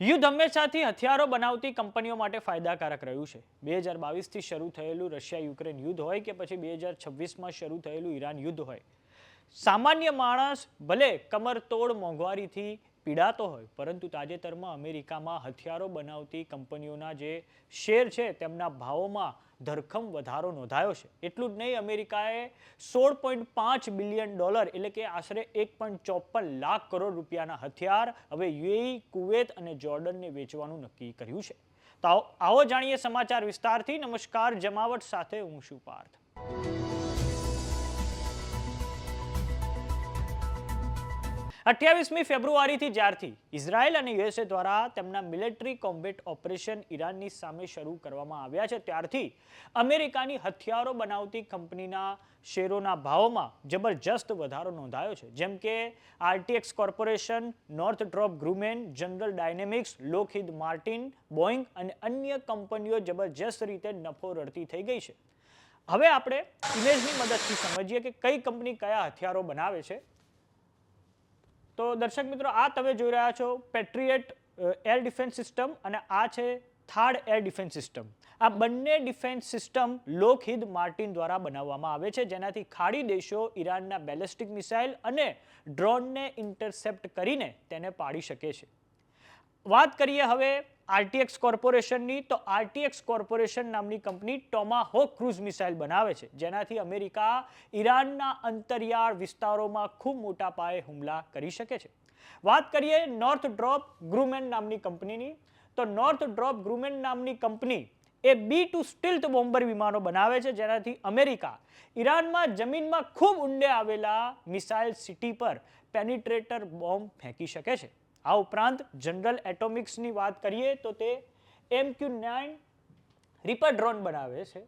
યુદ્ધ હંમેશાથી હથિયારો બનાવતી કંપનીઓ માટે ફાયદાકારક રહ્યું છે. 2022થી શરૂ થયેલું રશિયા-યુક્રેન યુદ્ધ હોય કે પછી 2026માં શરૂ થયેલું ઈરાન યુદ્ધ હોય, સામાન્ય માણસ ભલે કમરતોડ મોંઘવારીથી પીડાતો હોય, પરંતુ તાજેતરમાં અમેરિકામાં હથિયારો બનાવતી કંપનીઓના જે શેર છે તેમના ભાવોમાં ધરખમ વધારો નોંધાયો છે. એટલું જ નહીં, અમેરિકાએ $16.5 બિલિયન એટલે કે આશરે 1.54 લાખ કરોડ રૂપિયાના હથિયાર હવે યુએઈ, કુવેત અને જોર્ડનને વેચવાનું નક્કી કર્યું છે. તો આવો જાણીએ સમાચાર વિસ્તારથી. નમસ્કાર, જમાવટ સાથે હું છું પાર્થ. 28મી ફેબ્રુઆરીથી જ્યારથી ઇઝરાયલ અને યુએસએ દ્વારા તેમના મિલિટરી કોમ્બેટ ઓપરેશન ઈરાનની સામે શરૂ કરવામાં આવ્યા છે, ત્યારથી અમેરિકાની હથિયારો બનાવતી કંપનીના શેરોના ભાવોમાં જબરજસ્ત વધારો નોંધાયો છે. જેમ કે RTX Corporation, Northrop Grumman, General Dynamics, Lockheed Martin, Boeing અને અન્ય કંપનીઓ જબરજસ્ત રીતે નફો રળતી થઈ ગઈ છે. હવે આપણે ઇમેજની મદદથી સમજીએ કે કઈ કંપની કયા હથિયારો બનાવે છે. તો દર્શક મિત્રો, આ તમે જોઈ રહ્યા છો પેટ્રિયટ એર ડિફેન્સ સિસ્ટમ અને આ છે થાર્ડ એર ડિફેન્સ સિસ્ટમ. આ બંને ડિફેન્સ સિસ્ટમ લોકહીડ માર્ટિન દ્વારા બનાવવામાં આવે છે, જેનાથી ખાડી દેશો ઈરાનના બેલિસ્ટિક મિસાઇલ અને ડ્રોનને ઇન્ટરસેપ્ટ કરીને તેને પાડી શકે છે. વાત કરીએ હવે આરટીએક્સ કોર્પોરેશનની, તો આરટીએક્સ કોર્પોરેશન નામની કંપની ટોમાહોક ક્રૂઝ મિસાઇલ બનાવે છે, જેનાથી અમેરિકા ઈરાનના અંતરિયાળ વિસ્તારોમાં ખૂબ મોટા પાયે હુમલા કરી શકે છે. વાત કરીએ નોર્થડ્રોપ ગ્રુમેન નામની કંપનીની, તો નોર્થડ્રોપ ગ્રુમેન નામની કંપની એ B-2 સ્ટીલ્થ બોમ્બર વિમાનો બનાવે છે, જેનાથી અમેરિકા ઈરાનમાં જમીનમાં ખૂબ ઊંડે આવેલા મિસાઇલ સિટી પર પેનિટ્રેટર બોમ્બ ફેંકી શકે છે. આ ઉપરાંત જનરલ એટોમિક્સની વાત કરીએ તો તે MQ-9 રીપર ડ્રોન બનાવે છે.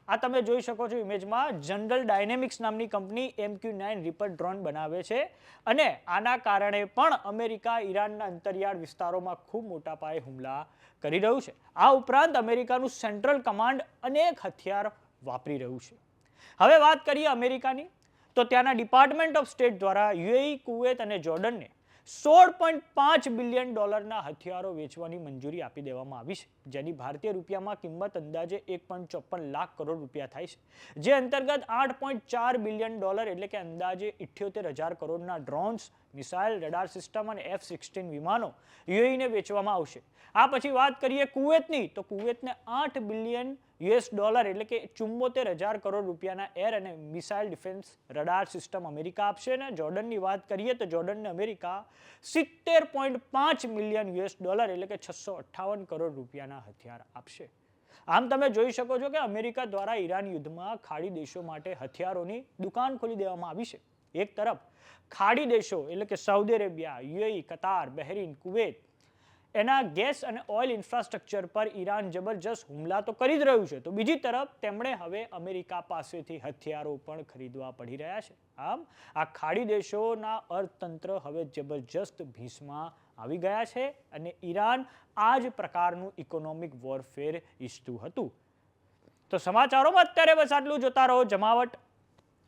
આ તમે જોઈ શકો છો ઇમેજમાં. જનરલ ડાયનેમિક્સ નામની કંપની MQ-9 રીપર ડ્રોન બનાવે છે અને આના કારણે પણ અમેરિકા ઈરાનના અંતરિયાળ વિસ્તારોમાં ખૂબ મોટા પાયે હુમલા કરી રહ્યું છે. આ ઉપરાંત અમેરિકાનું સેન્ટ્રલ કમાન્ડ અનેક હથિયાર વાપરી રહ્યું છે. હવે વાત કરીએ અમેરિકાની, તો ત્યાંના ડિપાર્ટમેન્ટ ઓફ સ્ટેટ દ્વારા યુએઈ, કુવેત અને જોર્ડનને $16.5 બિલિયન હથિયારો વેચવાની મંજૂરી આપી દેવામાં આવી છે, જેની ભારતીય રૂપિયામાં કિંમત અંદાજે 1.54 લાખ કરોડ રૂપિયા થાય છે. જે અંતર્ગત $8.4 બિલિયન એટલે કે અંદાજે 78,000 કરોડના ડ્રોન્સ, મિસાઇલ, રડાર સિસ્ટમ અને F-16 વિમાનો યુએઈને વેચવામાં આવશે. આ પછી વાત કરીએ કુવેતની, તો કુવેતને $8 બિલિયન એટલે કે 74,000 કરોડ રૂપિયાના એર અને missile defence radar system America આપશે. અને જોર્ડનની વાત કરીએ તો જોર્ડનને અમેરિકા $70.5 મિલિયન એટલે કે 658 કરોડ રૂપિયાના હથિયાર આપશે. આમ તમે જોઈ શકો છો કે અમેરિકા દ્વારા ઈરાન યુદ્ધમાં ખાડી દેશો માટે હથિયારોની દુકાન ખોલી દેવામાં આવી છે. એક તરફ ખાડી દેશો એટલે કે સાઉદી અરેબિયા, યુએઈ, કતાર, બહેરીન, કુવેત એના ગેસ અને ઓઇલ ઇન્ફ્રાસ્ટ્રક્ચર પર ઈરાન જબરજસ્ત હુમલા તો કરી જ રહ્યું છે, તો બીજી તરફ તેમણે હવે અમેરિકા પાસેથી હથિયારો પણ ખરીદવા પડી રહ્યા છે. આમ આ ખાડી દેશોના અર્થતંત્ર હવે જબરજસ્ત ભીંસમાં આવી ગયા છે અને ઈરાન આ જ પ્રકારનું ઇકોનોમિક વોરફેર ઈચ્છતું હતું. તો સમાચારોમાં અત્યારે બસ આટલું. જોતા રહો જમાવટ.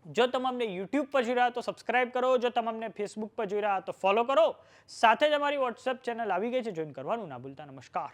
જો તમે અમને યુટ્યુબ પર જોઈ રહ્યા તો સબસ્ક્રાઇબ કરો, જો તમે અમને ફેસબુક પર જોઈ રહ્યા તો ફોલો કરો. સાથે જ અમારી વોટ્સએપ ચેનલ આવી ગઈ છે, જોઈન કરવાનું ના ભૂલતા. નમસ્કાર.